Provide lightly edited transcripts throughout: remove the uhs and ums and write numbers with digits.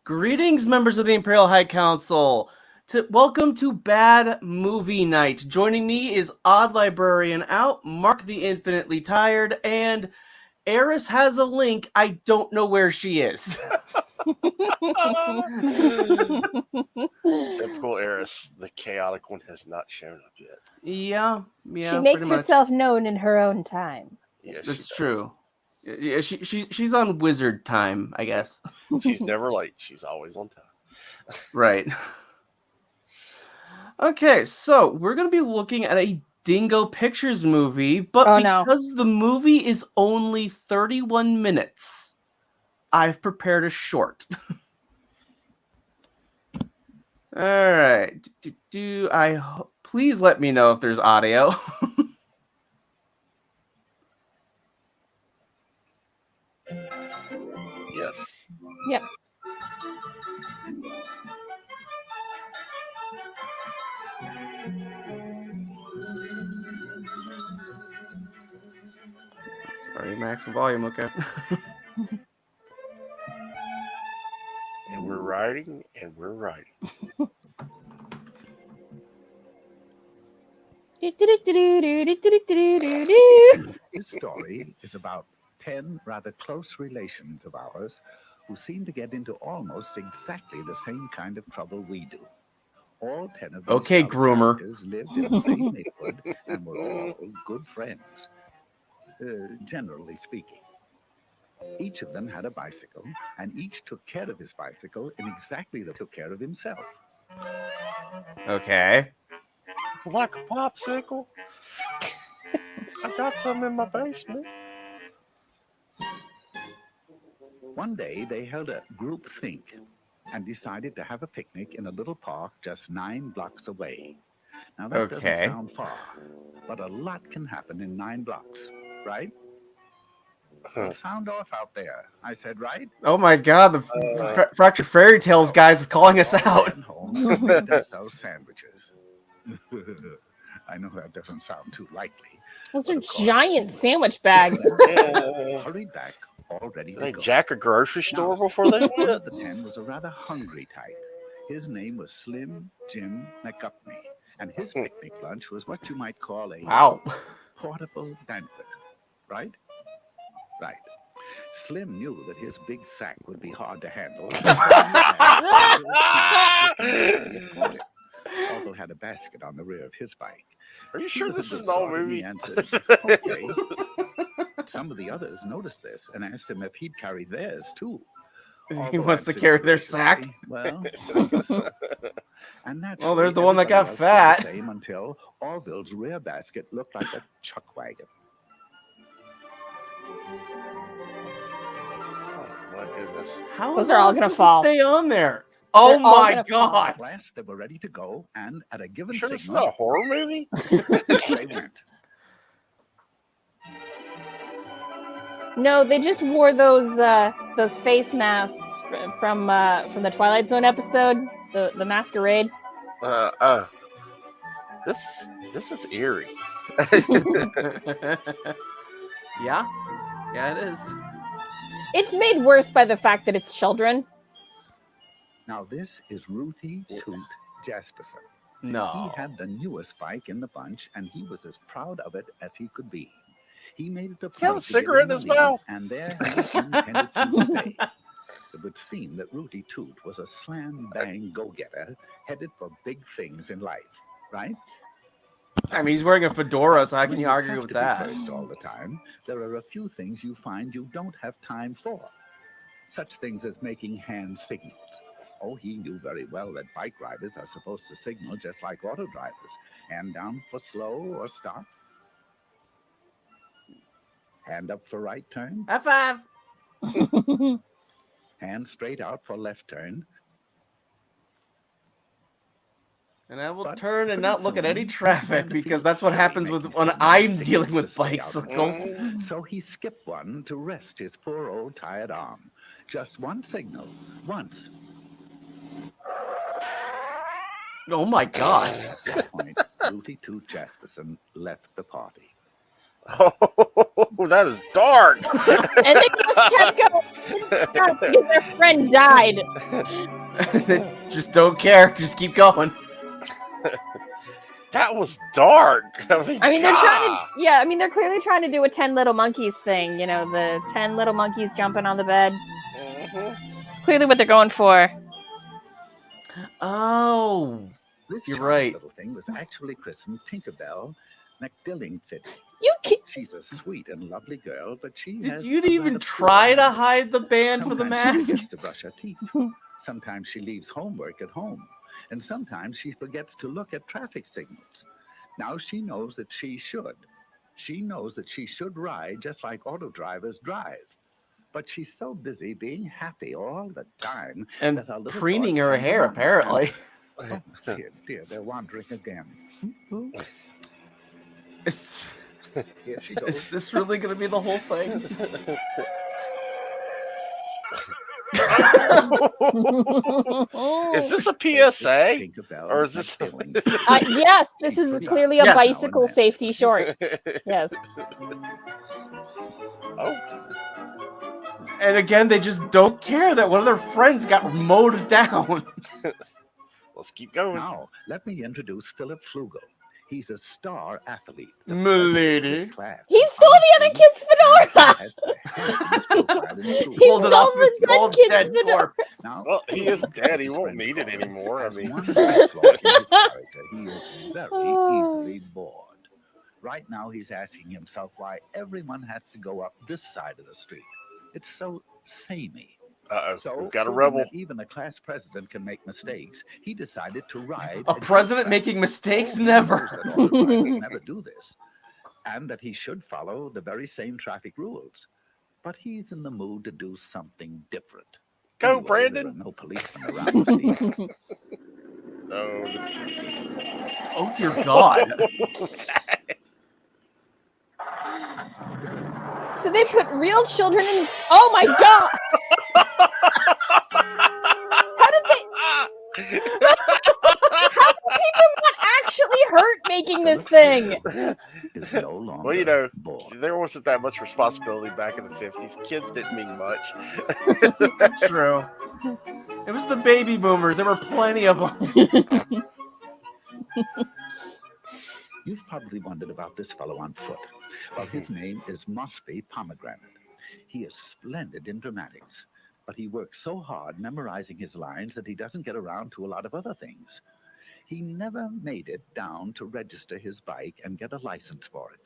Greetings, members of the Imperial High Council. Welcome to Bad Movie Night. Joining me is Odd Librarian Out, Mark the Infinitely Tired, and Eris has a link. I don't know where she is. Typical Eris. The chaotic one has not shown up yet. Yeah. She makes herself known in her own time. Yes, that's true. Yeah, she's on wizard time, I guess. She's never late. She's always on time. Right. Okay, so we're going to be looking at a Dingo Pictures movie, but because the movie is only 31 minutes, I've prepared a short. All right. Please let me know if there's audio. Yes. Yep. Sorry, maximum volume, okay. And we're riding, and we're riding. This story is about 10 rather close relations of ours who seem to get into almost exactly the same kind of trouble we do. All 10 of these groomer lived in the same neighborhood and were all good friends, generally speaking. Each of them had a bicycle, and each took care of his bicycle in exactly the took care of himself. Okay. Like a popsicle. I got some in my basement. One day they held a group think and decided to have a picnic in a little park just 9 blocks away. Now that doesn't sound far, but a lot can happen in 9 blocks, right? Well, sound off out there. I said, right? Oh my God, the Fractured Fairy Tales guys is calling us out. Those sandwiches. I know that doesn't sound too likely. Those are giant sandwich bags. Hurried back, all ready to go. Did they jack a grocery store before they One of the 10 was a rather hungry type. His name was Slim Jim McGupney, and his picnic lunch was what you might call a portable banquet, right? Right. Slim knew that his big sack would be hard to handle. Although had a basket on the rear of his bike. Are you sure this is an old movie? Okay. Some of the others noticed this and asked him if he'd carry theirs too. He wants to carry their sack. Well, and well, there's the one that got fat. Same until Orville's rear basket looked like a chuck wagon. Oh my goodness! How those are all gonna fall? Stay on there. Oh my God! At last, they were ready to go, and at a given signal, this is not a horror movie? They went. No, they just wore those face masks from the Twilight Zone episode, the masquerade. This is eerie. Yeah, it is. It's made worse by the fact that it's children. Now this is Ruthie Toot Jasperson. No. He had the newest bike in the bunch, and he was as proud of it as he could be. He made it a point to have a cigarette in his mouth, and there he intended to stay. It would seem that Ruthie Toot was a slam-bang go-getter headed for big things in life, right? I mean, he's wearing a fedora, so how can you argue with that? All the time, there are a few things you find you don't have time for. Such things as making hand signals. Oh, he knew very well that bike riders are supposed to signal just like auto drivers. Hand down for slow or stop. Hand up for right turn. High five. Hand straight out for left turn. And I will turn and not look at any traffic because that's what happens when I'm dealing with bicycles. So he skipped one to rest his poor old tired arm. Just one signal, once. Oh my God. At that point, Ruthie Toot Jasperson left the party. Oh, that is dark. And they just kept going because their friend died. They just don't care. Just keep going. That was dark. I mean, they're trying to, yeah, I mean, they're clearly trying to do a 10 Little Monkeys thing, you know, the 10 little monkeys jumping on the bed. It's clearly what they're going for. Oh, This you're charming right. little thing was actually christened Tinkerbell McDillingfitty. You can She's a sweet and lovely girl, but she Did has you a even rather try poor to habit. hide the band for the Sometimes she mask? forgets to brush her teeth. Sometimes she leaves homework at home. And sometimes she forgets to look at traffic signals. Now she knows that she should. She knows that she should ride just like auto drivers drive. But she's so busy being happy all the time And that her little preening thoughts her can't hair, run. apparently. Oh, dear, they're wandering again. Is, Here she is goes. this really going to be the whole thing? Is this a PSA? Tinkerbell Or is this- McDillingfitty. yes, this is clearly a Yes. bicycle safety short. Yes. Oh, And again, they just don't care that one of their friends got mowed down. let's keep going. Now, let me introduce Philip Flugel. He's a star athlete. the Milady. president of his class. He stole the other kid's fedora! Has the handsomest profile in school. He Pulled it stole off his the dead cold kid's dead fedora. corpse. Now, Well, he is Flugel, dead. He his won't friend need it Flugel, anymore. I has mean, one bad flaw in his character. He is very easily bored. Right now, he's asking himself why everyone has to go up this side of the street. It's so samey. So, we've got a proving rebel. that even a class president can make mistakes, he decided to ride A president making mistakes? Never. Never do this, and that he should follow the very same traffic rules. But he's in the mood to do something different. Go, Anyway, Brandon. There are no policemen around to see. Oh, Oh, dear God. So they put real children in. Oh my god! How did people not actually hurt making this thing? Is no longer well, you know, bored. there wasn't that much responsibility back in the 50s. Kids didn't mean much. That's true. It was the baby boomers. There were plenty of them. You've probably wondered about this fellow on foot. Well, his name is Mosby Pomegranate. He is splendid in dramatics, but he works so hard memorizing his lines that he doesn't get around to a lot of other things. He never made it down to register his bike and get a license for it.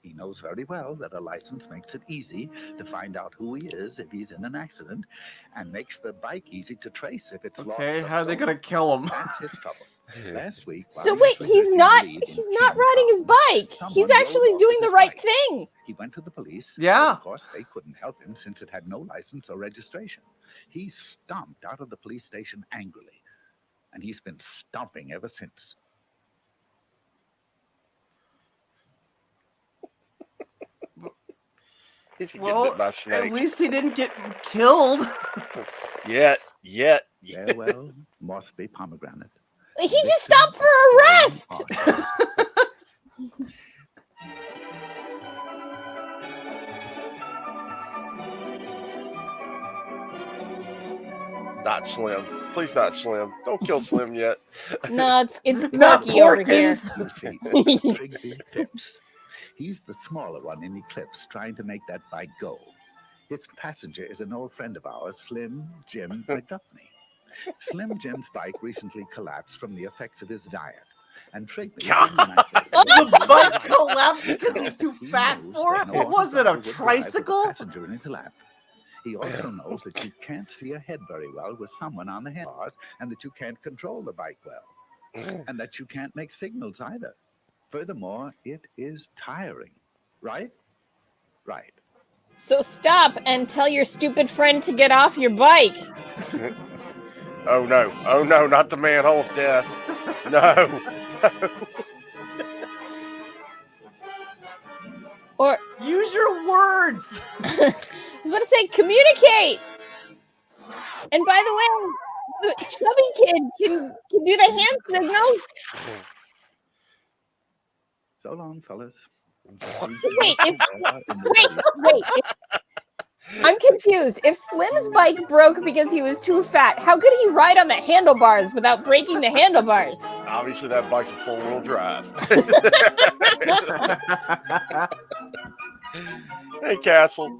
He knows very well that a license makes it easy to find out who he is if he's in an accident, and makes the bike easy to trace if it's lost. Okay, or how are they stolen. going to kill him? That's his trouble. Last week, while So he wait, was he's rehearsing not the lead in he's not King riding his Kong, bike. someone He's rode actually off doing with the his right bike. thing. He went to the police. Yeah. But of course, they couldn't help him since it had no license or registration. He stomped out of the police station angrily, and he's been stomping ever since. He's getting Well, bit by a snake. at least he didn't get killed. Yet. Farewell, Mosby Pomegranate. He just stopped for a rest. Not Slim. Please not Slim. Don't kill Slim yet. No, it's Not Porky over here. Porkins. You see, Trigby Phipps. He's the smaller one in Eclipse, trying to make that bike go. His passenger is an old friend of ours, Slim Jim McDuffney. Slim Jim's bike recently collapsed from the effects of his diet. And Trigby, The bike collapsed because he's too fat for it? What was it, a tricycle? Passenger in his lap. He also knows that you can't see ahead very well with someone on the handlebars, and that you can't control the bike well, and that you can't make signals either. Furthermore, it is tiring. Right? Right. So stop and tell your stupid friend to get off your bike. Oh no, not the manhole of death. No. Or Use your words. I was about to say communicate. And by the way, the chubby kid can do the hand signals. So long, fellas. Wait, wait. I'm confused. If Slim's bike broke because he was too fat, how could he ride on the handlebars without breaking the handlebars? Obviously, that bike's a four-wheel drive. Hey, Castle.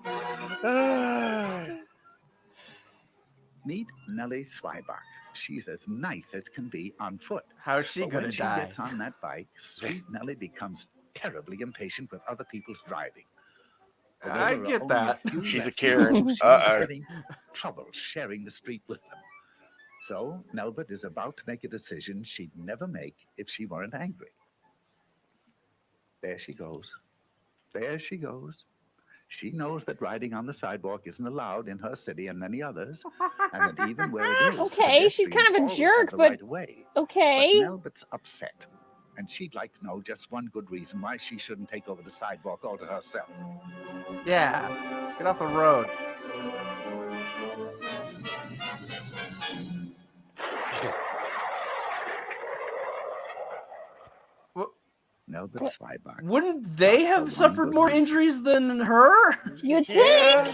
Meet Nellie Zweiback. She's as nice as can be on foot. How's she But gonna when she die? gets on that bike, sweet Nellie becomes terribly impatient with other people's driving. I get that. She's a Karen. She's having trouble sharing the street with them. So Nelbert is about to make a decision she'd never make if she weren't angry. There she goes. There she goes. She knows that riding on the sidewalk isn't allowed in her city and many others, and that even where it is, Okay, she's kind of a pedestrians jerk, always have the but right way. okay. But Nelbert's upset, and she'd like to know just one good reason why she shouldn't take over the sidewalk all to herself. Yeah, get off the road. Nelbert Zweiback. Wouldn't they have suffered more injuries than her? You'd think.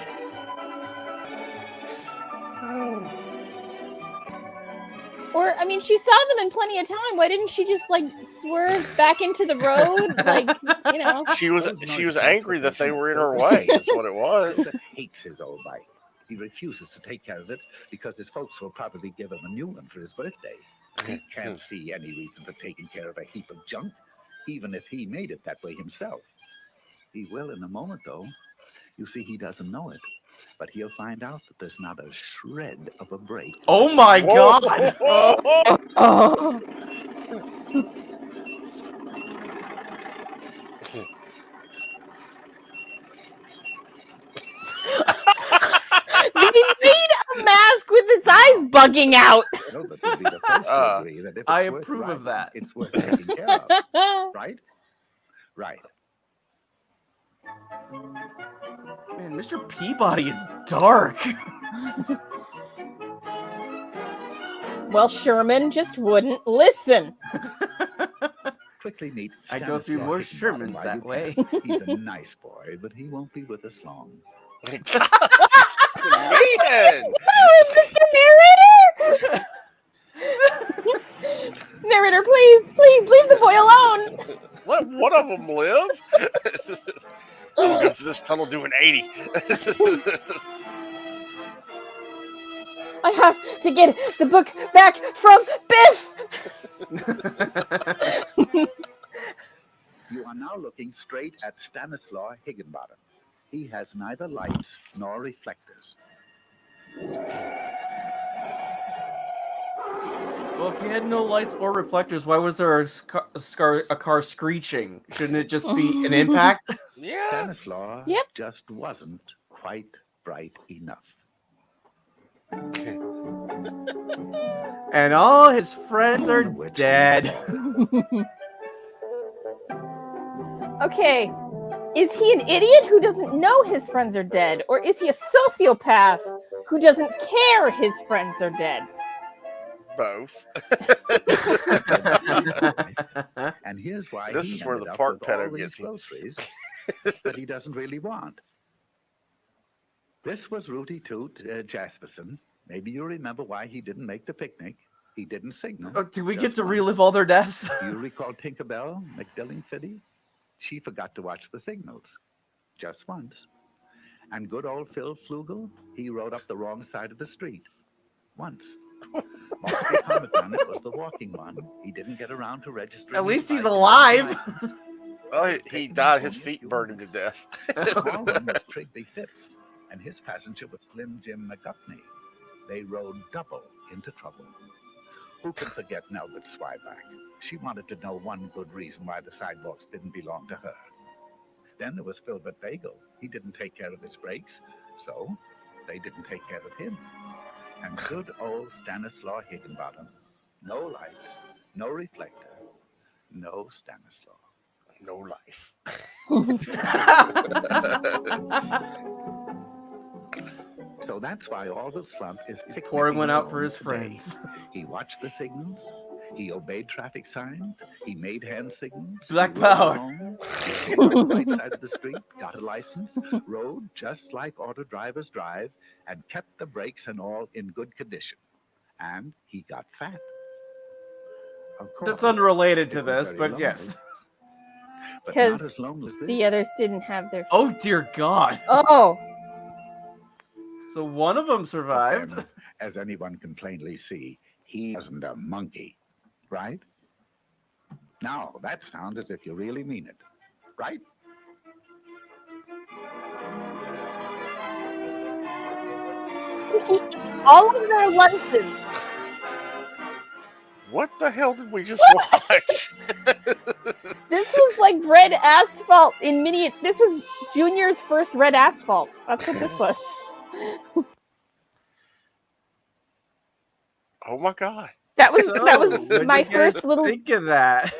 Or, I mean, she saw them in plenty of time. Why didn't she just, like, swerve back into the road? Like, you know. She was angry that they were in her way. That's what it was. Nelbert hates his old bike. He refuses to take care of it because his folks will probably give him a new one for his birthday. He can't see any reason for taking care of a heap of junk, even if he made it that way himself. He will in a moment, though. You see, he doesn't know it, but he'll find out that there's not a shred of a brake. Oh my God! Oh. They made a mask with its eyes bugging out. Nelbert would be the first to agree that if it's I worth approve of riding, that. it's worth taking care of. Right? Right. Man, Mr. Peabody is dark. Well, Sherman just wouldn't listen. Quickly meet I go through Stanislaw more Higginbottom Shermans while that you way. can. He's a nice boy, but he won't be with us long. Man! Oh, Mr. Narrator! Narrator, please, leave the boy alone. Let one of them live. I'll go through this tunnel doing 80. I have to get the book back from Biff. You are now looking straight at Stanislaw Higginbottom. He has neither lights nor reflectors. Well, if he had no lights or reflectors, why was there a car screeching? Shouldn't it just be an impact? Yeah. Stanislaw Yep. just wasn't quite bright enough. And all his friends are dead. Okay, is he an idiot who doesn't know his friends are dead? Or is he a sociopath who doesn't care his friends are dead? Both. And here's why This he is where ended the up park with pedo all these gets him. groceries that he doesn't really want. This was Rooty Toot Jasperson. Maybe you remember why he didn't make the picnic. He didn't signal. Oh, do we just get to once. relive all their deaths? Do you recall Tinkerbell, McDillingfitty? She forgot to watch the signals. Just once. And good old Phil Flugel, he rode up the wrong side of the street. Once. Mostly Pomegranate was the walking one. He didn't get around to registering. At least his he's bike alive. license. Well, he died. His feet burned him to death. The small one was Trigby Phipps, and his passenger was Slim Jim McGuffney. They rode double into trouble. Who can forget Nelbert Zweiback? She wanted to know one good reason why the sidewalks didn't belong to her. Then there was Filbert Bagel. He didn't take care of his brakes, so they didn't take care of him. And good old Stanislaw Higginbottom. No lights, no reflector, no Stanislaw. No life. So that's why all the slump is He's pouring one out for his today. friends. He watched the signals. He obeyed traffic signs. He made hand signals. Black rode power. along, he parked on the right side of the street, got a license, rode just like auto drivers drive, and kept the brakes and all in good condition. And he got fat. Of course, That's unrelated to it was this, very but lonely, yes. but Because not as lonely as this. the others didn't have their. Oh dear God. Oh, So one of them But survived. then, as anyone can plainly see, he wasn't a monkey, right? Now, that sounds as if you really mean it, right? so he ate all of their lunches. What the hell did we just watch? This was like red asphalt in mini. This was Junior's first red asphalt. That's what this was. Oh my God. That was So, my what do you guys first little. think of that?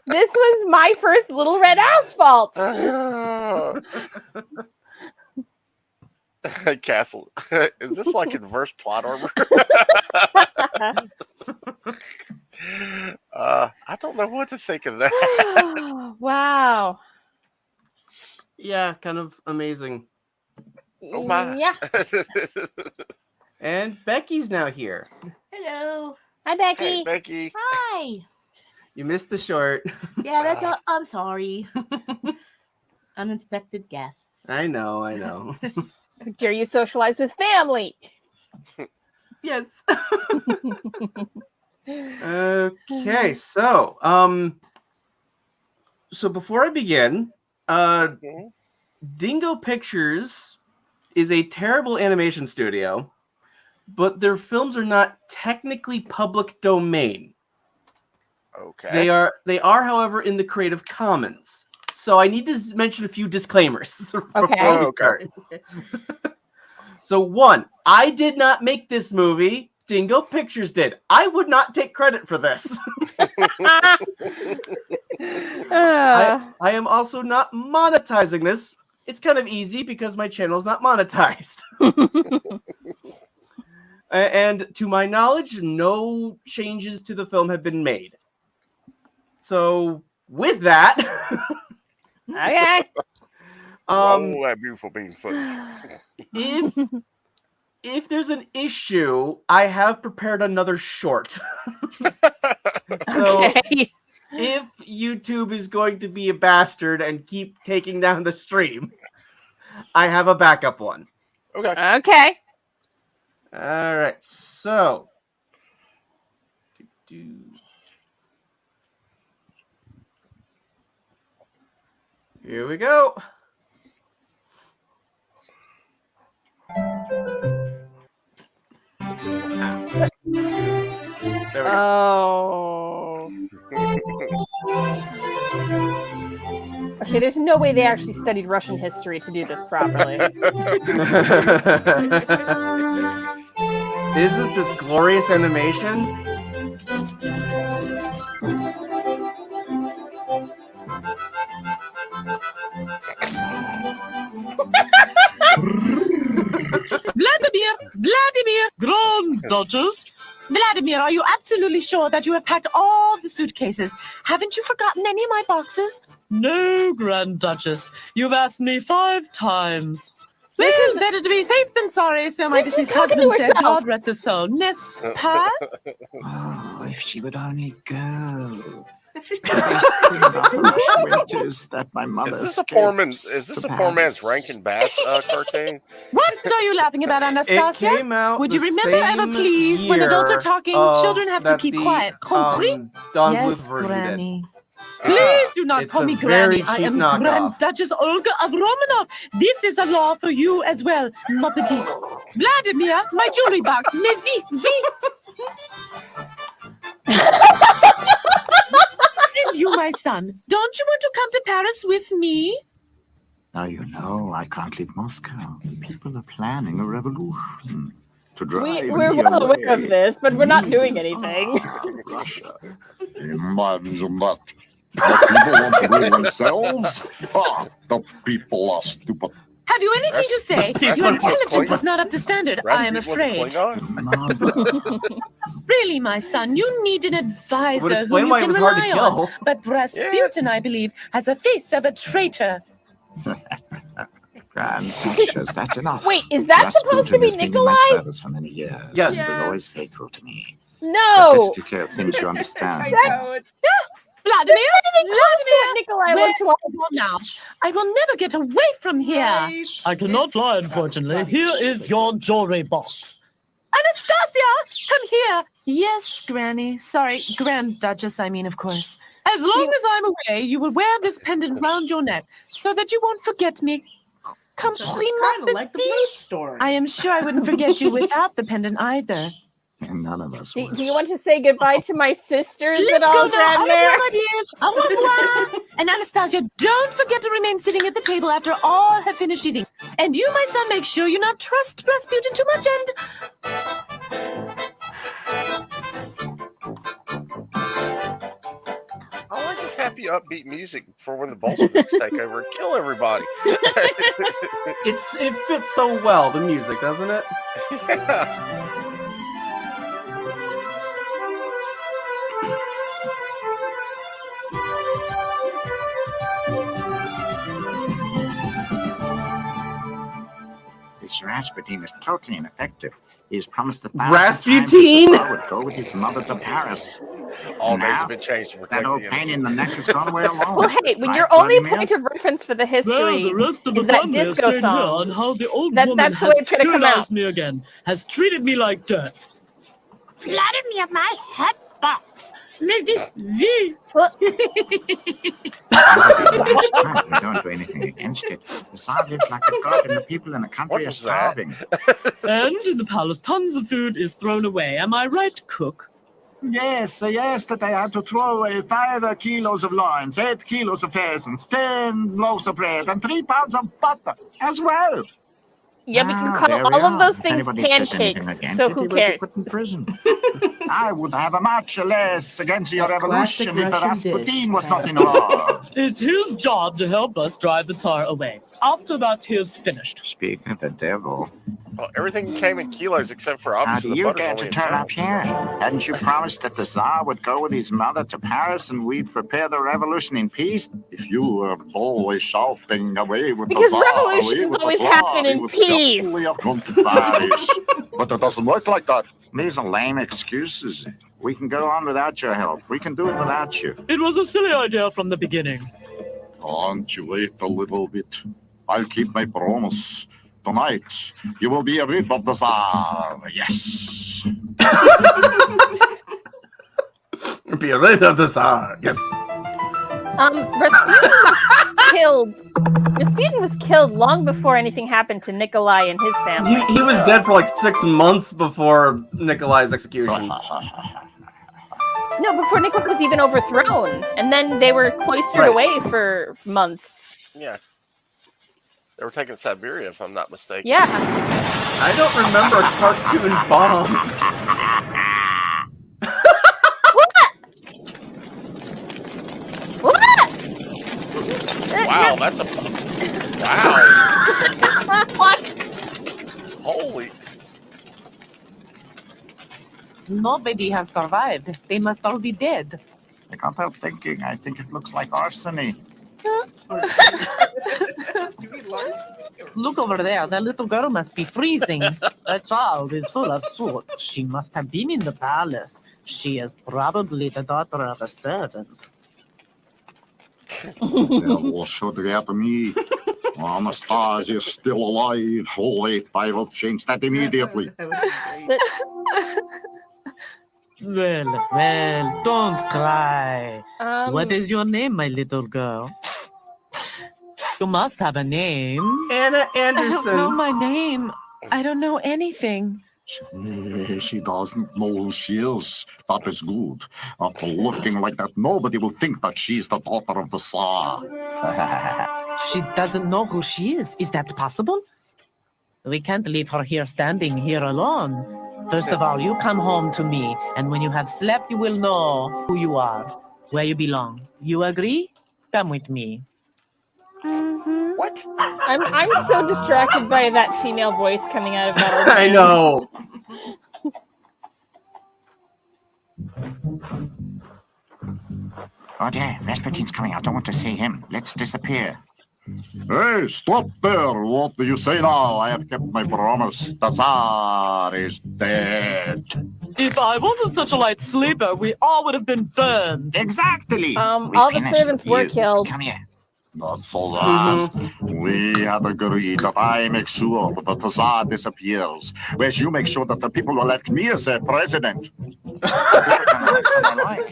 This was my first little red asphalt. Castle. Is this like inverse plot armor? I don't know what to think of that. Wow. Yeah, kind of amazing. Oh my. Yeah. And Becky's now here. Hello. Hi, Becky. Hey, Becky. Hi. You missed the short. Yeah, that's all. I'm sorry. Unexpected guests. I know. Dare you socialize with family? Yes. Okay, so before I begin, Dingo Pictures is a terrible animation studio, but their films are not technically public domain. Okay. They are, however, in the Creative Commons. So I need to mention a few disclaimers. Okay. We start. So one, I did not make this movie. Dingo Pictures did. I would not take credit for this. I am also not monetizing this. It's kind of easy because my channel is not monetized. And to my knowledge, no changes to the film have been made. So with that, Okay. Oh, that beautiful being footage. if there's an issue, I have prepared another short. So Okay. if YouTube is going to be a bastard and keep taking down the stream, I have a backup one. Okay. Okay. All right, so here we go. There we go. Oh. Okay, there's no way they actually studied Russian history to do this properly. Isn't this glorious animation? Vladimir, Grand Duchess. Vladimir, are you absolutely sure that you have packed all the suitcases? Haven't you forgotten any of my boxes? No, Grand Duchess. You've asked me 5 times. Well, better to be safe than sorry, so my She's deceased talking to husband said, herself. God rest his soul. N'est-ce pas? Oh, if she would only go. The best thing about Russian winters that my mother Is this a poor man's escapes Rankin Bass cartoon? What are you laughing about, It Anastasia? came out. Would you the remember ever, same please, when adults are year talking, of children have to that keep the, quiet. Compris? Don Yes, Bluth version did. Granny. Please do not It's call a me very Granny. I cheap am knockoff. Grand Duchess Olga of Romanov. This is a law for you as well, ma petite. Vladimir, my jewelry box. Mais vite, vite. And you, my son, don't you want to come to Paris with me? Now you know I can't leave Moscow. People are planning a revolution to drive We're me well away. aware of this, but we're not doing Yes, anything. Russia. Imagine that. The people want to rule themselves? Ah, the people are stupid. Have you anything to say? Your Rasputin was intelligence Klingon. is not up to standard, I am Rasputin was a afraid. Klingon? Mother. Really, my son, you need an advisor Would who explain you why it can was hard to rely on. kill. But Rasputin, I believe, has a face of a traitor. Grand Duchess, that's enough. Wait, is that supposed to be Rasputin has been in my Nikolai? service for many years. Yes. He was always faithful to me. No. Better take care of things you understand. Vladimir, Anything close to what Nikolai where looks like. are you now? I will never get away from here. I cannot fly, unfortunately. Here is your jewelry box. Anastasia, come here. Yes, Granny. Sorry, Grand Duchess, I mean, of course. As long as I'm away, you will wear this pendant round your neck so that you won't forget me. Completely like the Blue story. I am sure I wouldn't forget you without the pendant either. And none of us Do would. you want to say goodbye to my sisters Let's at all, go now. Au Grandmere? revoir, my dears. Au revoir. And Anastasia, don't forget to remain sitting at the table after all have finished eating. And you, my son, make sure you not trust Rasputin too much and... I like this happy, upbeat music for when the Bolsheviks take over and kill everybody. It fits so well, the music, doesn't it? This Rasputin is totally ineffective. He has promised 1,000 Rasputin? times that the Tsar would go with his mother to Paris. All names Now, have been changed to That protect old the pain innocent. in the neck has gone away alone. Well, hey, when Right, your only Vladimir? point of reference for the Well, history the rest of the is that family has disco stayed song. here on how the old That- woman that's the way has it's gonna come out. tyrannized me again, has treated me like dirt. Vladimir, my hat box. We don't do anything against it. The Tsar lives like a god, and the people in the country What are was that? starving. And in the palace, tons of food is thrown away. Am I right, cook? Yes, yesterday I had to throw away 5 kilos of loins, 8 kilos of pheasants, 10 loaves of bread, and 3 pounds of butter as well. Yeah, but you Ah, call there we all of are. those If things anybody says anything pancakes, against so it, who he will be cares? put in prison. I would have much less against your A classic revolution if the Russian Rasputin dish. was not involved. It's his job to help us drive the Tsar away. After that, he is finished. Speak of the devil. Well, everything came in kilos except for How obviously do the you butter's get only to in turn up pounds. here? Hadn't you promised that the Tsar would go with his mother to Paris and we'd prepare the revolution in peace? If you were always shouting away with Because the Tsar, revolutions away with always the Tsar, happen he in would peace. certainly have come to Paris. But it doesn't work like that. These are lame excuses. We can go on without your help. We can do it without you. It was a silly idea from the beginning. Can't you wait a little bit? I'll keep my promise. Tonight, you will be rid of the Tsar. Yes. Be rid of the Tsar. Yes. Rasputin was killed long before anything happened to Nikolai and his family. He was dead for like 6 months before Nikolai's execution. No, before Nikolai was even overthrown, and then they were cloistered Right. away for months. Yeah. They were taking Siberia, if I'm not mistaken. Yeah. I don't remember a cartoon bomb. What? Wow, that's a... Wow. What? Holy... Nobody has survived. They must all be dead. I can't help thinking. I think it looks like arsenic. Look over there. That little girl must be freezing. That child is full of soot. She must have been in the palace. She is probably the daughter of a servant. Devil should get me. Anastasia is still alive. Oh, wait, I will change that immediately. Well, don't cry. What is your name, my little girl? You must have a name. Anna I don't know Anderson. my name. I don't know anything. She doesn't know who she is. That is good. After looking like that, nobody will think that she's the daughter of the Tsar. She doesn't know who she is. Is that possible? We can't leave her here standing here alone. First of all, you come home to me, and when you have slept, you will know who you are, where you belong. You agree? Come with me. What? I'm so distracted by that female voice coming out of that old man. I know. Oh dear, Rasputin's coming. I don't want to see him. Let's disappear. Hey, stop there! What do you say now? I have kept my promise. The Tsar is dead. If I wasn't such a light sleeper, we all would have been burned. Exactly. All the servants were killed. Come here. Not so fast. We have agreed that I make sure that the Tsar disappears, whereas you make sure that the people will elect me as their president.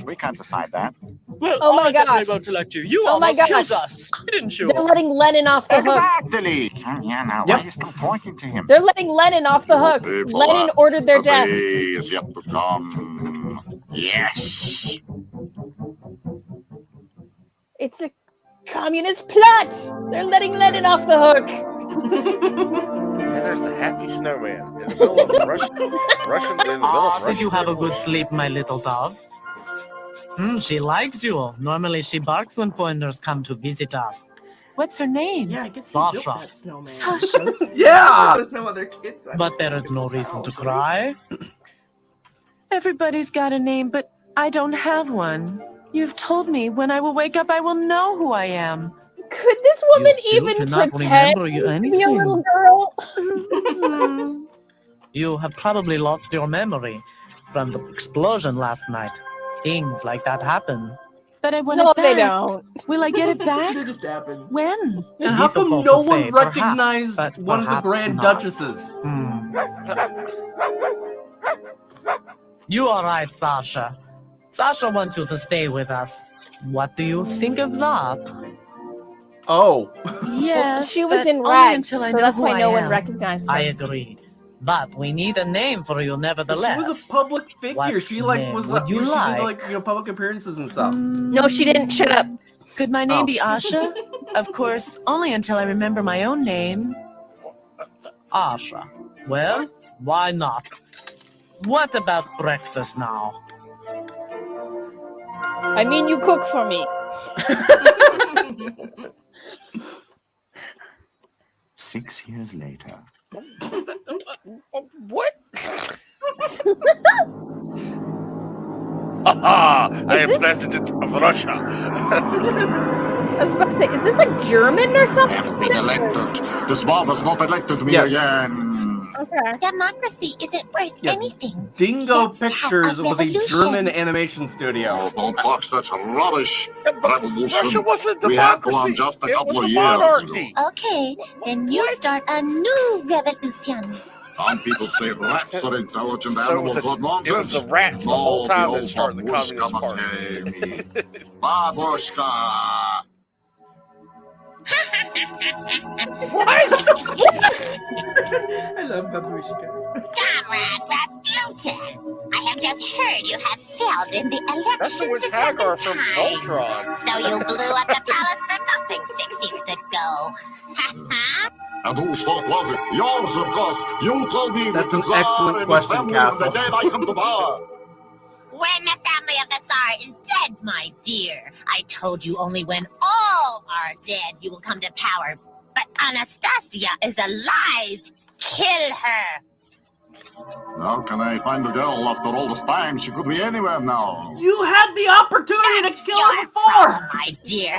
We can't decide that. Well, Oh my I definitely gosh. won't elect you. You Oh my almost killed gosh. us, didn't you? They're letting Lenin off the hook. Exactly. Come here now. Why are you still talking to him? They're letting Lenin off the hook. Lenin ordered their The deaths. day is yet to come. Yes. It's a communist plot. They're letting Lenin off the hook. And there's the happy snowman in the middle of Russian in the middle of Did you Russian have a good Revolution. sleep, my little dove? She likes you. Normally she barks when foreigners come to visit us. What's her name? Yeah, I guess you built Sasha. that snowman. Sasha. Yeah. There's no other kids. But there is no reason to cry. Everybody's got a name, but I don't have one. You've told me when I will wake up, I will know who I am. Could this woman You still even cannot pretend remember you to be a anything. little girl? You have probably lost your memory from the explosion last night. Things like that happen. But I want No, it back. they don't. Will I get it back? Should have happened. When? And how come Difficult no to one say, perhaps, recognized but one of the perhaps Grand not. Duchesses? You are right, Sasha. Sasha wants you to stay with us. What do you think of that? Oh. Yes, She was but in only rags, until I so know that's who why I no one am. recognized her. I agree. But we need a name for you She nevertheless. was a public figure. What She like name was would you she like? did like public appearances and stuff. No, she didn't. Shut up. Could my name Oh. be Asha? Of course, only until I remember my own name. Asha. Well, why not? What about breakfast now? I mean, you cook for me. 6 years later. What? Haha! I am this- president of Russia. I was about to say, is this like German or I something? have been elected. The Tsar has not elected me Yes. again. Okay. Democracy isn't worth Yes. anything. Dingo Let's have Pictures a was a revolution. German animation studio. Oh, don't talk such rubbish. Russia Revolution. wasn't a We had one democracy. just a It couple was of a years monarchy. Okay, then you What? start a new revolution. Some people say rats are intelligent So it animals, was, but it nonsense. was the rats the No, whole the time that old started the babushka Communist must Party. say me. Babushka! I love Babushka. Comrade Rasputin, I have just heard you have failed in the election. That's the witch Hagar from Voltron. So you blew up the palace for nothing 6 years ago. And whose fault was it? Yours, of course. You told me That's that the an Tsar excellent and his question, family Castle. were the day I come to power. When the family of the Tsar is dead, my dear, I told you only when all are dead you will come to power. But Anastasia is alive. Kill her. How can I find a girl after all this time? She could be anywhere now. You had the opportunity That's to kill her your before. problem, my dear.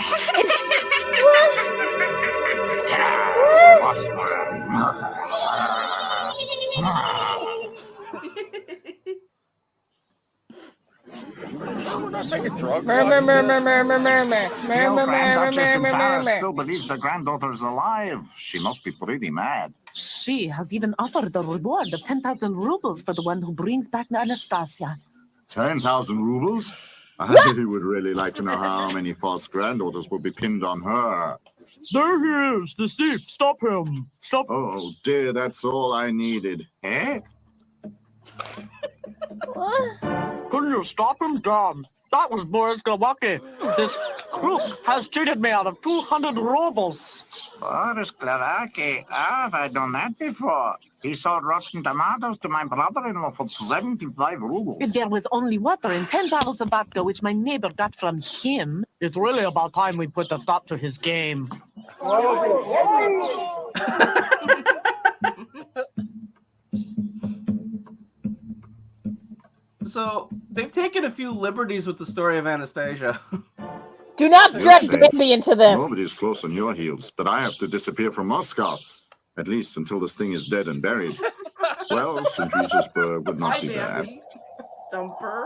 We're not taking drugs. Murmur, murmur, murmur, murmur. Still, Murmur, Grand murmur, Duchess in murmur, Paris murmur. still believes her granddaughter's alive. She must be pretty mad. She has even offered a reward of 10,000 rubles for the one who brings back Anastasia. 10,000 rubles? I would really like to know how many false granddaughters will be pinned on her. There he is, the thief. Stop him. Stop. Oh dear, that's all I needed. Eh? What? Couldn't you stop him, Tom? That was Boris Glowacki. This crook has cheated me out of 200 rubles. Boris Klavaki, have I done that before? He sold rotten tomatoes to my brother-in-law for 75 rubles. There was only water and 10 bottles of vodka, which my neighbor got from him. It's really about time we put a stop to his game. So, they've taken a few liberties with the story of Anastasia. Do not drag Bambi into this. Nobody's close on your heels, but I have to disappear from Moscow. At least until this thing is dead and buried. Well, St. Petersburg would not be bad. Dumper.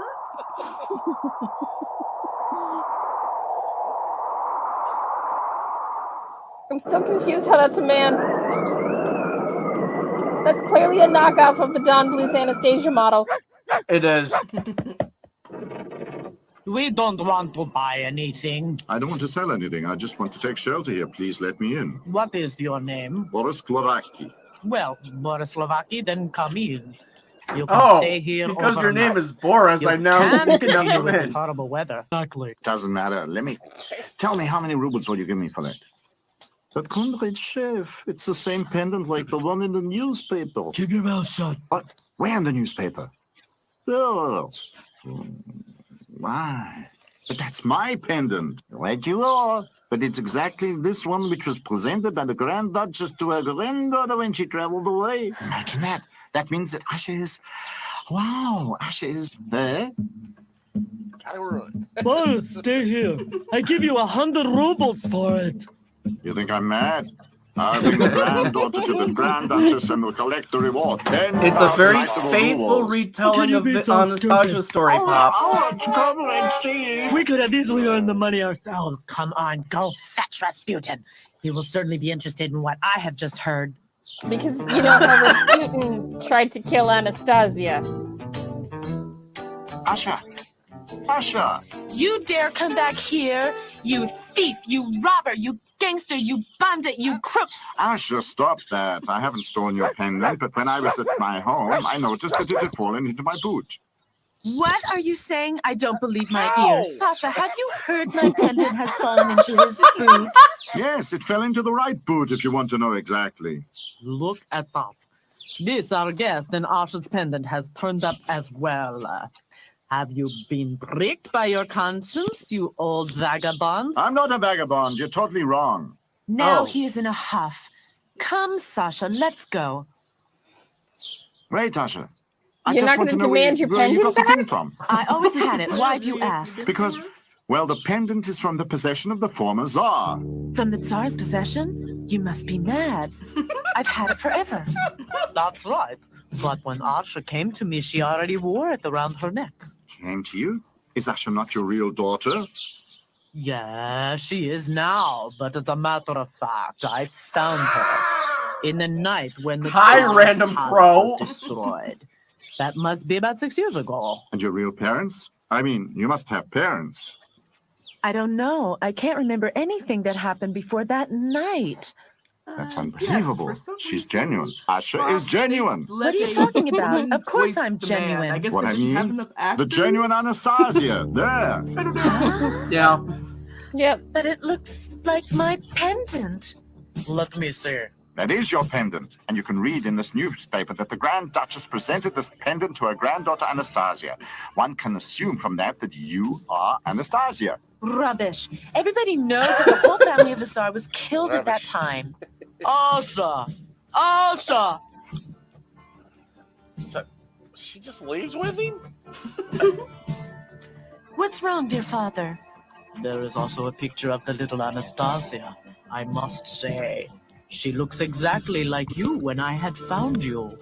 I'm so confused how that's a man. That's clearly a knockoff of the Don Bluth Anastasia model. It is. We don't want to buy anything. I don't want to sell anything. I just want to take shelter here. Please let me in. What is your name? Boris Klavaki. Well, Boris Slovaki, then come in. You can stay here because your overnight. name is Boris, You I know. can continue with this horrible weather. Exactly. Doesn't matter. Tell me how many rubles will you give me for that? But Conrad Chef, it's the same pendant like the one in the newspaper. Keep your mouth shut. What? Where in the newspaper? Oh. Why? But that's my pendant. Right you are. But it's exactly this one which was presented by the Grand Duchess to her granddaughter when she traveled away. Imagine that. That means that Asha is... Wow, Asha is there. Gotta run. Boris, stay here. I give you 100 rubles for it. You think I'm mad? I'll bring the granddaughter to the Grand Duchess and will collect the reward. It's a very faithful retelling of the Anastasia story, Pops. We could have easily earned the money ourselves. Come on, go fetch Rasputin. He will certainly be interested in what I have just heard. Because you know how Rasputin tried to kill Anastasia. Asha! Asha! You dare come back here? You thief, you robber, you gangster, you bandit, you crook. Asha, stop that. I haven't stolen your pendant, but when I was at my home, I noticed that it had fallen into my boot. What are you saying? I don't believe my ears. Sasha, have you heard my pendant has fallen into his boot? Yes, it fell into the right boot, if you want to know exactly. Look at that. This, our guest, and Asha's pendant has turned up as well. Have you been pricked by your conscience, you old vagabond? I'm not a vagabond. You're totally wrong. Now he is in a huff. Come, Sasha, let's go. Wait, Asha. You're not going to demand your where you got pendant the thing back? from. I always had it. Why do you ask? Because, well, the pendant is from the possession of the former Tsar. From the Tsar's possession? You must be mad. I've had it forever. That's right. But when Asha came to me, she already wore it around her neck. Came to you? Is Asha not your real daughter? Yeah, she is now. But as a matter of fact, I found her in the night when the Tsar's random palace pro. was destroyed. That must be about 6 years ago. And your real parents? I mean, you must have parents. I don't know. I can't remember anything that happened before that night. That's unbelievable. She's genuine. Asha is genuine. What are you talking about? Of course I'm genuine. What I mean? The genuine Anastasia. There. Huh? Yeah. Yep. But it looks like my pendant. Let me see. That is your pendant. And you can read in this newspaper that the Grand Duchess presented this pendant to her granddaughter Anastasia. One can assume from that you are Anastasia. Rubbish. Everybody knows that the whole family of the Tsar was killed at that time. Asha! Asha! So, she just leaves with him? What's wrong, dear father? There is also a picture of the little Anastasia. I must say, she looks exactly like you when I had found you.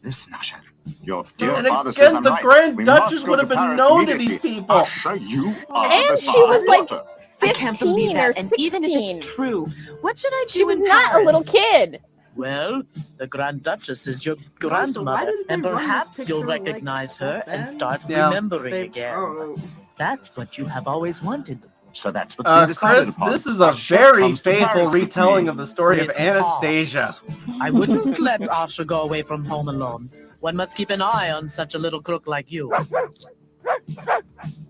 Listen, Asha. Your dear And father again, says I'm the right. Grand We Duchess must go would to have been Paris known to immediately. these people. Asha, you are And the she Tsar's was like daughter. I can't believe 15 or that, and even if 16. it's true, what should I do She was in not a Paris? little kid. Well, the Grand Duchess is your why grandmother, didn't they and run this perhaps picture you'll like recognize that her and then? start Yeah. remembering again. That's what you have always wanted. So that's what's been decided Chris, upon. this is a Asha very comes to faithful Paris with retelling me. of the story of With Anastasia. us. I wouldn't let Asha go away from home alone. One must keep an eye on such a little crook like you.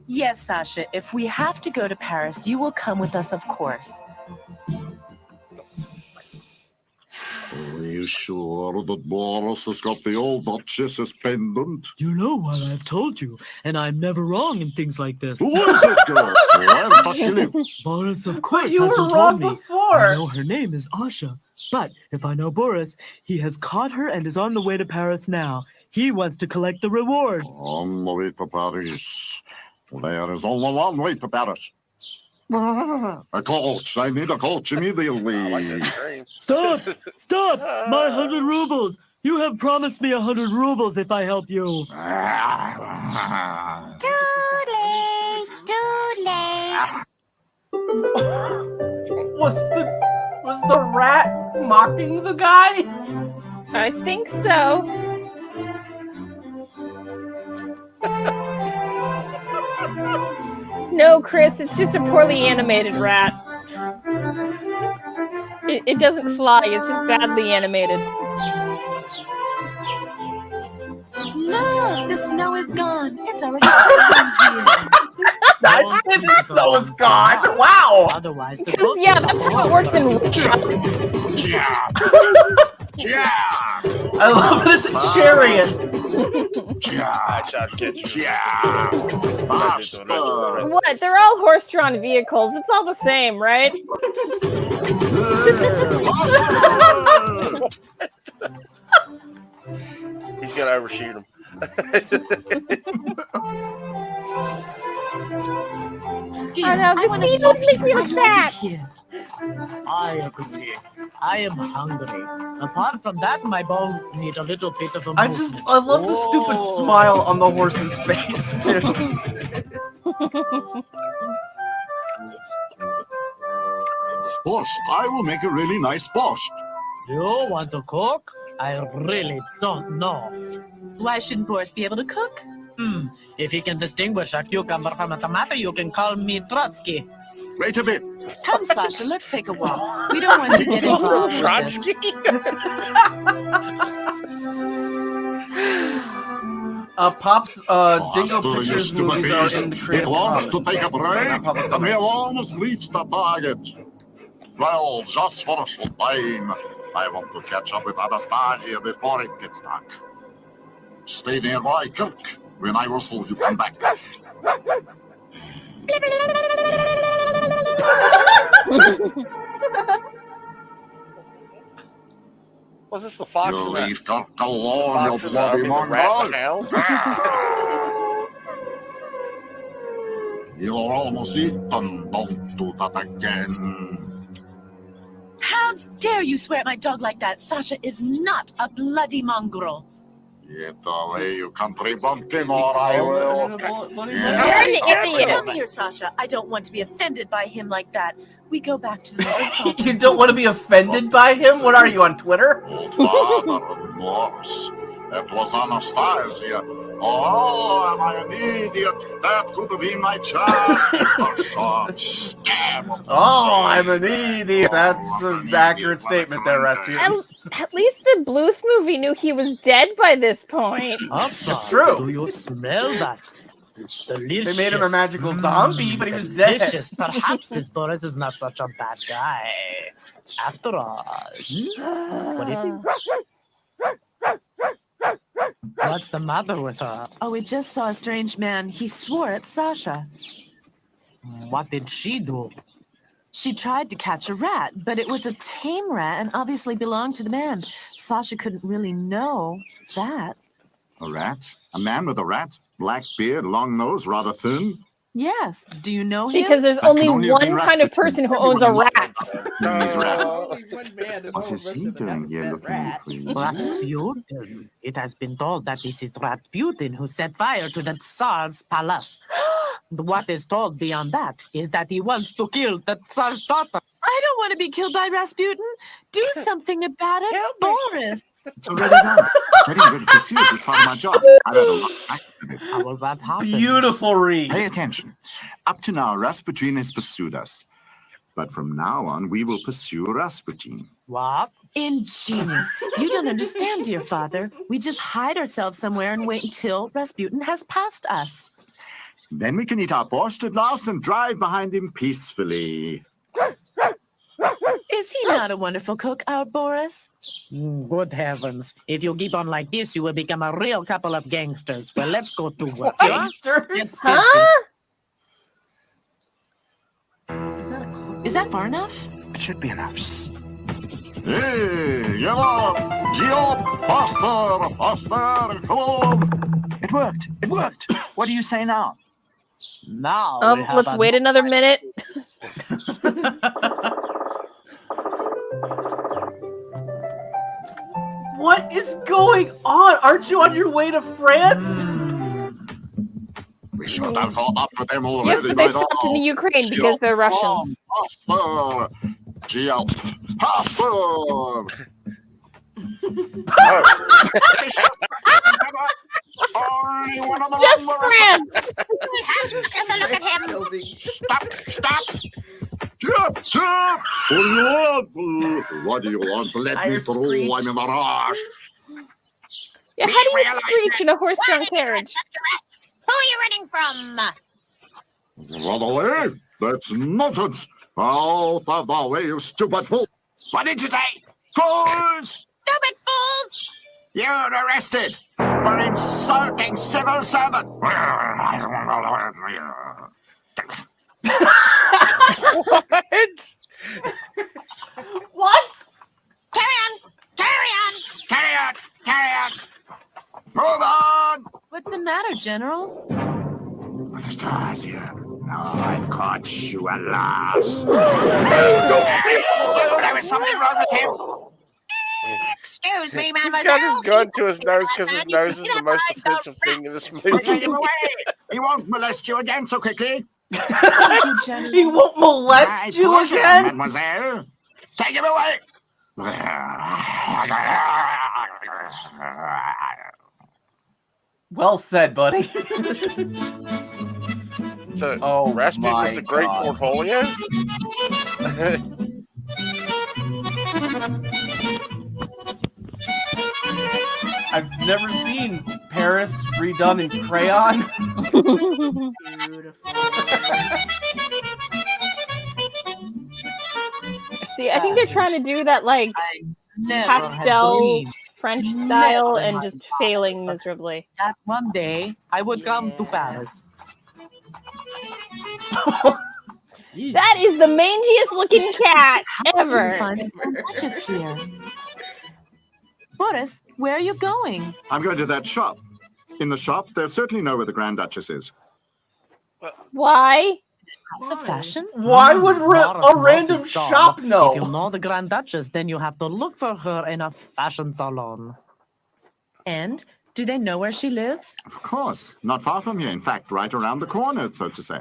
Yes, Sasha, if we have to go to Paris, you will come with us, of course. Are you sure that Boris has got the old Duchess's pendant? You know what I've told you, and I'm never wrong in things like this. Who is this girl? Where does she live? Boris, of course, you were hasn't wrong told me. before. I know her name is Asha, but if I know Boris, he has caught her and is on the way to Paris now. He wants to collect the reward. On the way to Paris. There is only one way to Paris. A coach. I need a coach immediately. I like that scream. Stop! Stop! My 100 rubles! You have promised me 100 rubles if I help you. Too late. Was the rat mocking the guy? I think so. No, Chris, it's just a poorly animated rat. It doesn't fly, it's just badly animated. Look, the snow is gone. It's already springtime here. I'd say the snow is gone. Wow. Otherwise, the Because, yeah, that's how it works in... I love this chariot. I shall get you. What? They're all horse-drawn vehicles. It's all the same, right? He's gonna overshoot him. I know, because see, those makes me look fat. I agree. I am hungry. Apart from that, my bones need a little bit of a I movement. love the stupid smile on the horse's face, too. Borscht. I will make a really nice borscht. You want to cook? I really don't know. Why shouldn't Boris be able to cook? If he can distinguish a cucumber from a tomato, you can call me Trotsky. Wait a bit. Come, Sasha, let's take a walk. We don't want to get involved with this. Trotsky. Pop's Dingo Faster, you Pictures stupid movies are beast. in the It Creative wants to Commons. take a break, and we have almost reached the target. Well, just for a short time, I want to catch up with Anastasia before it gets dark. Stay nearby, Kirk. When I whistle, you come back. Was this the fox? You and the- leave Kirk alone, fox you and the- I bloody mean, the rat and mongrel. the hound? You're almost eaten. Don't do that again. How dare you swear at my dog like that? Sasha is not a bloody mongrel. Get away, you country bumpkin, or I will. You're an idiot. Come here, Sasha. I don't want to be offended by him like that. We go back to the You don't want to be offended by him? What are you, on Twitter? Old father and Boris. That was Anastasia. Oh, am I an idiot? That could be my child. A short stab of the Oh, same. I'm an idiot. That's an accurate statement there, Rasputin. At least the Bluth movie knew he was dead by this point. It's true. Do you smell that? It's delicious. They made him a magical zombie, but he was dead. Delicious. Perhaps this Boris is not such a bad guy. After all. What do you think? What's the matter with her? Oh, we just saw a strange man. He swore at Sasha. What did she do? She tried to catch a rat, but it was a tame rat and obviously belonged to the man. Sasha couldn't really know that. A rat? A man with a rat? Black beard, long nose, rather thin? Yes. Do you know him? Because there's That can only only have been one kind of person who owns a rat. He's rat. What is he doing here looking at me? Rasputin. It has been told that this is Rasputin who set fire to the Tsar's palace. What is told beyond that is that he wants to kill the Tsar's daughter. I don't want to be killed by Rasputin. Do something about it, Boris. It's already done. Getting ready to pursue is part of my job. I've had a lot of practice in it. How will that happen? Beautiful read. Pay attention. Up to now, Rasputin has pursued us. But from now on, we will pursue Rasputin. What? Ingenious. You don't understand, dear father. We just hide ourselves somewhere and wait until Rasputin has passed us. Then we can eat our borscht at last and drive behind him peacefully. Is he not a wonderful cook, our Boris? Good heavens. If you keep on like this, you will become a real couple of gangsters. Well, let's go to work. Gangsters? Huh? Is that far enough? It should be enough. Hey, yellow! Geo! Faster! Faster! Come on! It worked! It worked! What do you say now? Now, Let's wait another minute. What is going on? Aren't you on your way to France? We should have caught up with them already. Yes, but they stopped in the Ukraine because they're Russians. Faster! Geo! Faster! Only one of the Just France! Have a look at him. Stop! Stop! Chip! Chip! What do you want? Let me through. I'm in a rush. Yeah, how do you screech in a horse-drawn carriage? Who are you running from? Run away? That's nonsense. Out of the way, you stupid fool. What did you say? Fools! Stupid fools! You're arrested for insulting civil servant. What? Carry on! Carry on! Carry on! Carry on! Move on! What's the matter, General? Anastasia, now I've caught you at last. There was something wrong with him. Excuse me, He's mademoiselle. got his gun to his nose because his nose is the most offensive thing in this movie. Take him away. He won't molest you again so quickly. He won't molest you again? Mademoiselle. Take him away. Well said, buddy. So, Oh Rasputin my was a great God. portfolio? I've never seen Paris redone in crayon. See, I think they're trying to do that, like, pastel French style and just failing miserably. That one day I would come to Paris. That is the mangiest looking cat ever. Find the Duchess here. Boris, where are you going? I'm going to that shop. In the shop, they'll certainly know where the Grand Duchess is. Why? House of fashion? Why would a random shop know? If you know the Grand Duchess, then you have to look for her in a fashion salon. And do they know where she lives? Of course. Not far from here. In fact, right around the corner, so to say.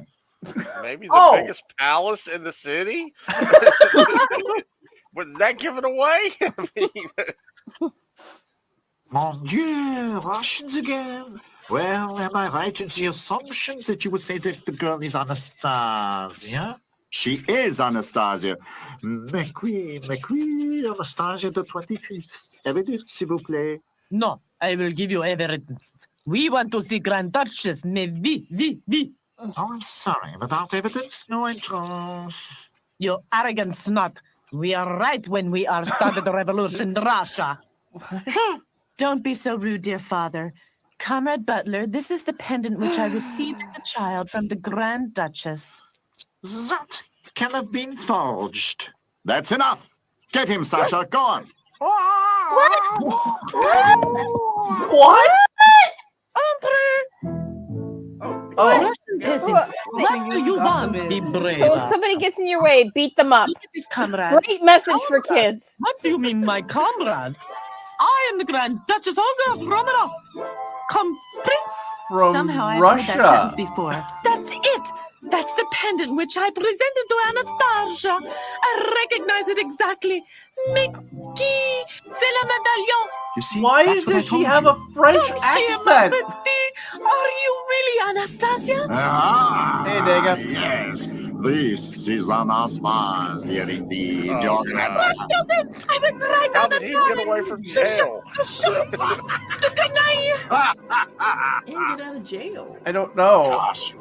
Maybe the biggest palace in the city? Wouldn't that give it away? I mean, Mon Dieu, Russians again. Well, am I right in the assumption that you would say that the girl is Anastasia? She is Anastasia. McQueen, Anastasia the 25th. Evidence, s'il vous plaît. No, I will give you evidence. We want to see Grand Duchess, mais vi. Oh, I'm sorry. Without evidence, no entrance. You arrogant snot. We are right when we are started the revolution in Russia. Don't be so rude, dear father. Comrade Butler, this is the pendant which I received as a child from the Grand Duchess. That can have been forged. That's enough. Get him, Sasha. Go on. What? Oh, peasants, what do you want? Be brave. So if somebody gets in your way, beat them up. Look at this comrade. Great message for kids. What do you mean, my comrade? I am the Grand Duchess Olga of Romanov. From Somehow I've Russia. heard that sentence before. That's it! That's the pendant which I presented to Anastasia. I recognize it exactly. Mais qui? C'est le médaillon. You see, Why that's what I does she told have you. a French Come here, my accent? petit. Are you really Anastasia? Ah, Hey, Dingo. yes. This is Anastasia here in the geography. I was right How on the did he get away from jail? And get out of jail. I don't know. Gosh,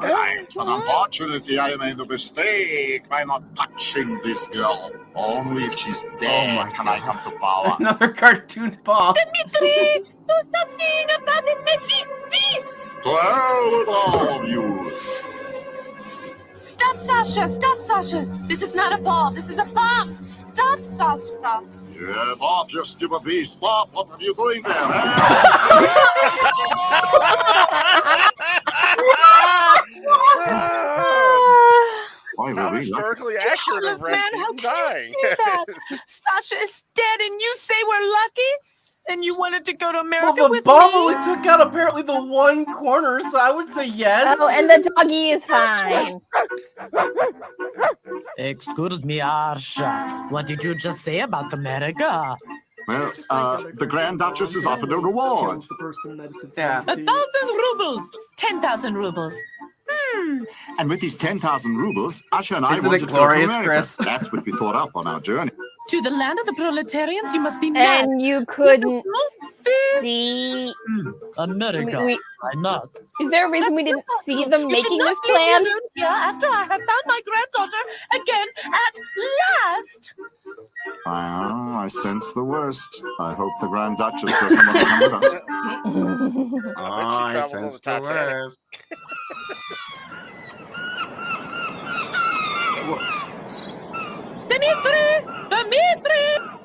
but unfortunately, I made a mistake by not touching this girl. Only if she's dead my can I come to power. Another cartoon pop. Dimitri, do something about it, please. To hell with all of you. Stop, Sasha. Stop, Sasha. This is not a ball. This is a bomb. Stop, Sasha. Get off, you stupid beast. Stop. What are you doing there? How historically accurate of Rasputin dying. Sasha is dead and you say we're lucky? And you wanted to go to America Well, the with bomb me? only took out apparently the one corner, so I would say yes. Oh, and the doggy is fine. Excuse me, Arsha. What did you just say about America? Well, the Grand Duchess has offered a reward. The person that it's Yeah. 1,000 rubles. 10,000 rubles. And with these 10,000 rubles, Asha and I Isn't it wanted to go to glorious, America. Chris? That's what we thought up on our journey. To the land of the proletarians, you must be mad. And you couldn't see. America. Why not? Is there a reason we didn't see them You making cannot this leave me plan? alone here after I have found my granddaughter again at last. I sense the worst. I hope the Grand Duchess doesn't want to come with us. I bet she travels on the Titanic. Dimitri!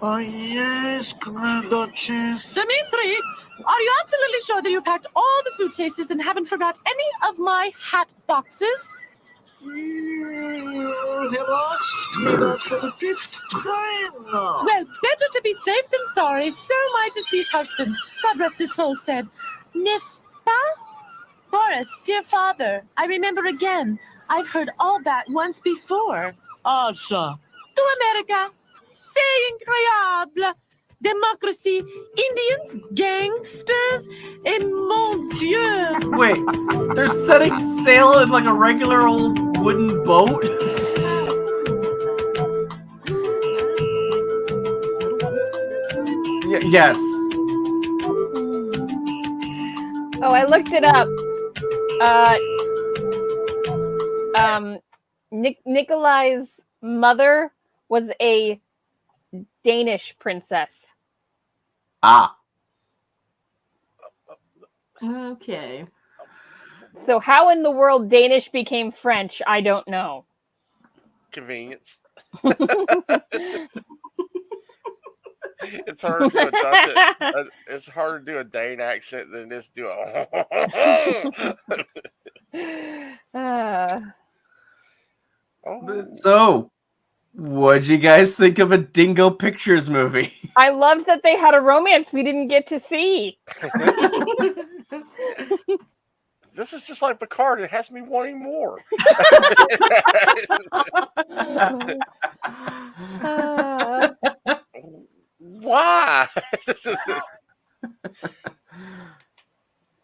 Oh, yes, Grand Duchess. Dimitri, are you absolutely sure that you packed all the suitcases and haven't forgot any of my hat boxes? You have asked me that for the 5th time now. Well, better to be safe than sorry, so my deceased husband, God rest his soul, said. N'est-ce pas? Boris, dear father, I remember again. I've heard all that once before. Arsha. To America, c'est incroyable. Democracy, Indians, gangsters, et mon Dieu. Wait, they're setting sail in like a regular old wooden boat? Yes. Oh, I looked it up. Nikolai's mother was a Danish princess. Ah. Okay. So how in the world Danish became French, I don't know. Convenience. It's hard to do a Dutch. It's harder to do a Dane accent than it is to do a. So, what'd you guys think of a Dingo Pictures movie? I loved that they had a romance we didn't get to see. This is just like Picard. It has me wanting more. Why?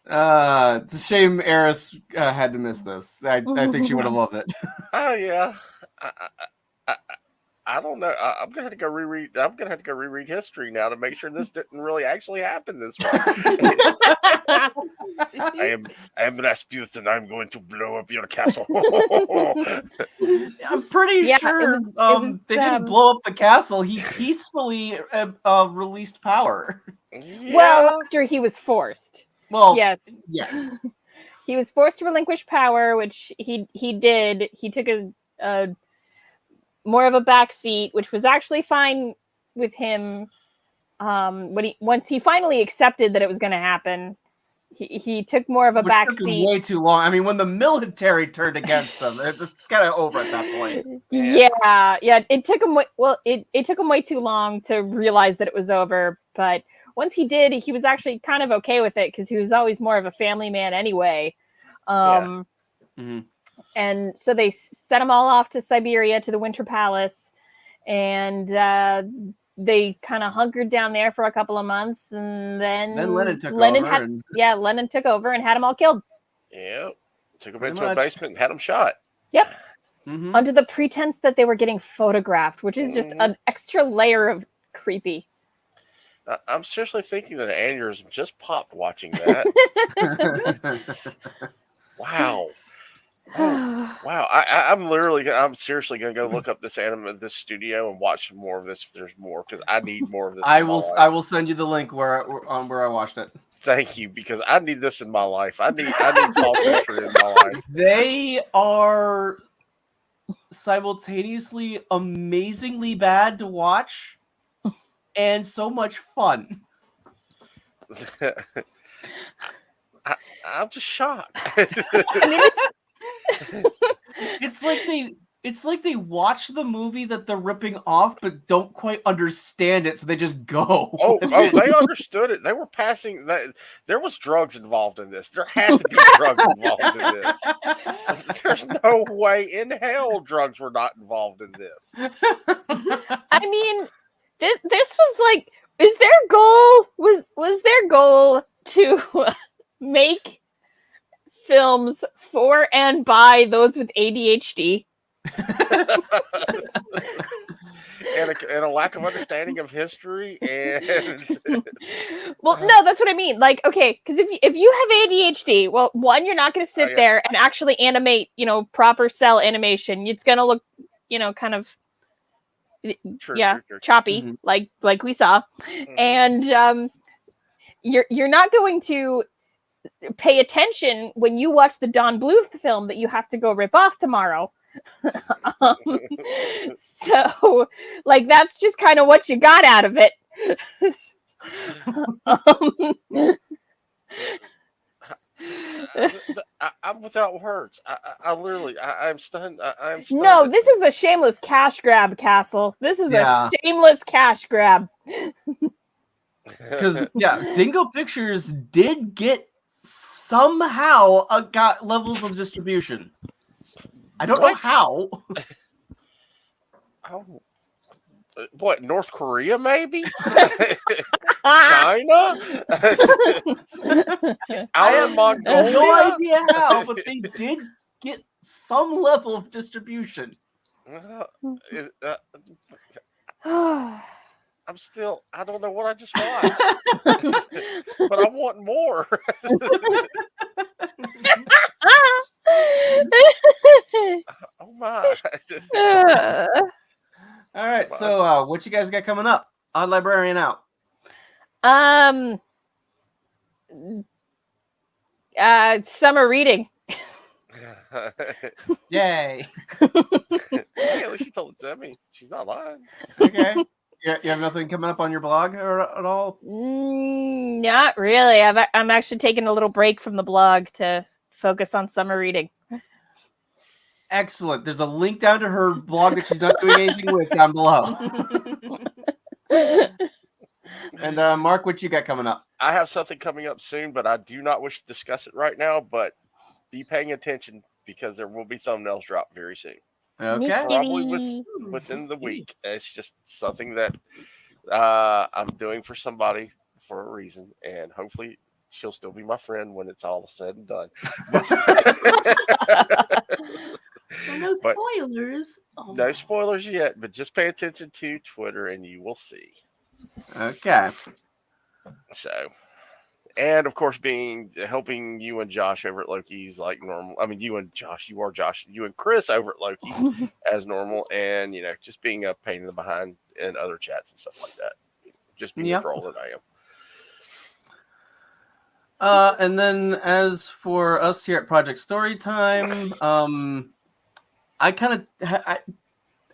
It's a shame Eris had to miss this. I think she would have loved it. Oh yeah. I don't know. I'm gonna have to go reread. I'm gonna have to go reread history now to make sure this didn't really actually happen this way. I am Rasputin. I'm going to blow up your castle. I'm pretty sure they didn't blow up the castle. He peacefully released power. Yeah. Well, after he was forced. Well, yes. He was forced to relinquish power, which he did. He took a more of a backseat, which was actually fine with him. Once he finally accepted that it was going to happen, he took more of a backseat. Way too long. I mean, when the military turned against him, it's kind of over at that point. Yeah. It took him. It took him way too long to realize that it was over. But once he did, he was actually kind of okay with it because he was always more of a family man anyway. And so they sent them all off to Siberia, to the Winter Palace, and they kind of hunkered down there for a couple of months, and then Lenin took over. Lenin took over and had them all killed. Yeah, took them into a basement and had them shot. Yep. under the pretense that they were getting photographed, which is just an extra layer of creepy. I'm seriously thinking that an aneurysm just popped watching that. Wow. Oh, wow. I'm seriously going to go look up this studio and watch some more of this if there's more, because I need more of this. I will send you the link where I watched it. Thank you, because I need this in my life. I need fall culture in my life. They are simultaneously amazingly bad to watch and so much fun. I'm just shocked. I mean, it's like they watch the movie that they're ripping off but don't quite understand it, so they just go. Oh, they understood it. They were passing that. There was drugs involved in this. There had to be drugs involved in this. There's no way in hell drugs were not involved in this. I mean, this was like, was their goal to make films for and by those with ADHD? and a lack of understanding of history and well, no, that's what I mean. Like, okay, because if you have ADHD, well, one, you're not going to sit there and actually animate, proper cell animation. It's going to look, kind of true. choppy, like we saw, and you're not going to pay attention when you watch the Don Bluth film that you have to go rip off tomorrow. So, like, that's just kind of what you got out of it. I'm without words. I'm stunned. I'm stunned. No, this is a shameless cash grab, Castle. This is a shameless cash grab. Because Dingo Pictures did get somehow got levels of distribution. I don't know how. Oh, what? North Korea, maybe? China? I have no idea how, but they did get some level of distribution. I don't know what I just watched, but I want more. Oh my. All right, so what you guys got coming up on Librarian Out? Summer reading. Yay. Hey, at least she told it to me. She's not lying. Okay. You have nothing coming up on your blog or at all? Not really. I'm actually taking a little break from the blog to focus on summer reading. Excellent. There's a link down to her blog that she's not doing anything with down below. And Mark, what you got coming up? I have something coming up soon, but I do not wish to discuss it right now. But be paying attention because there will be thumbnails dropped very soon. Okay. Probably within the week. It's just something that I'm doing for somebody for a reason, and hopefully she'll still be my friend when it's all said and done. No spoilers. No spoilers yet, but just pay attention to Twitter and you will see. Okay. So, and of course, helping you and Josh over at Loki's like normal. I mean, you and Josh, you and Chris over at Loki's as normal, and just being a pain in the behind in other chats and stuff like that. Just being a troll that I am. And then as for us here at Project Storytime, I kind of,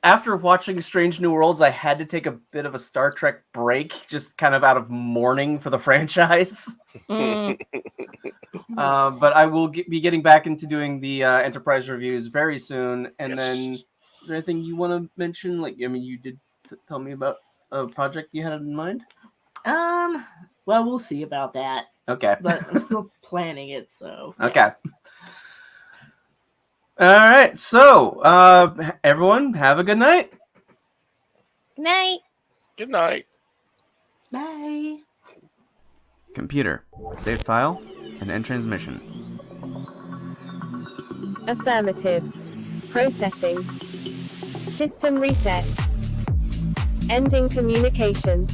after watching Strange New Worlds, I had to take a bit of a Star Trek break, just kind of out of mourning for the franchise. But I will be getting back into doing the Enterprise reviews very soon. And then, is there anything you want to mention? Like, I mean, you did tell me about a project you had in mind. Well, we'll see about that. Okay. But I'm still planning it, so. Yeah. Okay. All right. So, everyone, have a good night. Good night. Good night. Bye. Computer, save file, and end transmission. Affirmative. Processing. System reset. Ending communication.